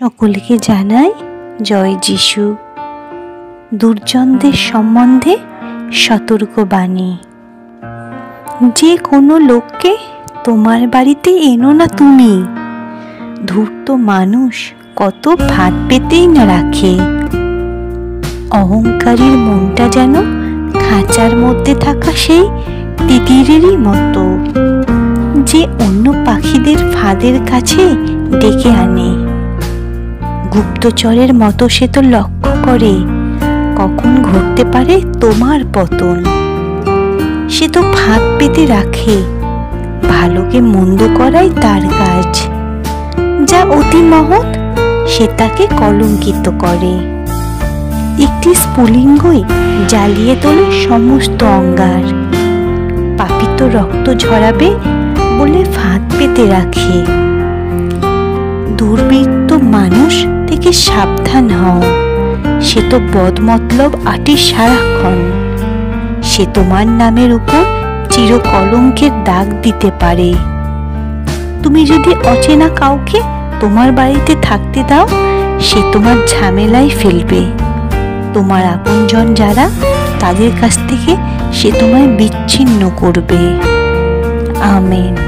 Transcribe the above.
সকলকে জানাই জয় যিশু। দুর্জনদের সম্বন্ধে সতর্কবাণী। যে কোনো লোককে তোমার বাড়িতে এনো না তুমি। ধূর্ত মানুষ কত ভাত পেতেই না রাখে। অহংকারীর মনটা যেন খাঁচার মধ্যে থাকা সেই তিতিরেরই মতো, যে অন্য পাখিদের ফাঁদের কাছে ডেকে আনে। গুপ্তচরের মতো সে তো লক্ষ্য করে কখন ঘটতে পারে তোমার পতন। সে তো ফাঁদ পেতে রাখে, ভালোকে মন্দ করাই তার কাজ। যা অতি মহৎ সে তাকে কলঙ্কিত করে। একটি স্ফুলিঙ্গই জ্বালিয়ে তোলে সমস্ত অঙ্গার। পাপী তো রক্ত ঝরাবে বলে ফাঁদ পেতে রাখে। দুর্বৃত্ত মানুষ থেকে সাবধান হও, সে তো বদমতলব আটে সারাক্ষণ। সে তোমার নামের উপর চিরকলঙ্কের দাগ দিতে পারে। তুমি যদি অচেনা কাউকে তোমার বাড়িতে থাকতে দাও, সে তোমার ঝামেলায় ফেলবে। তোমার আপনজন যারা, তাদের কাছ থেকে সে তোমায় বিচ্ছিন্ন করবে। আমেন।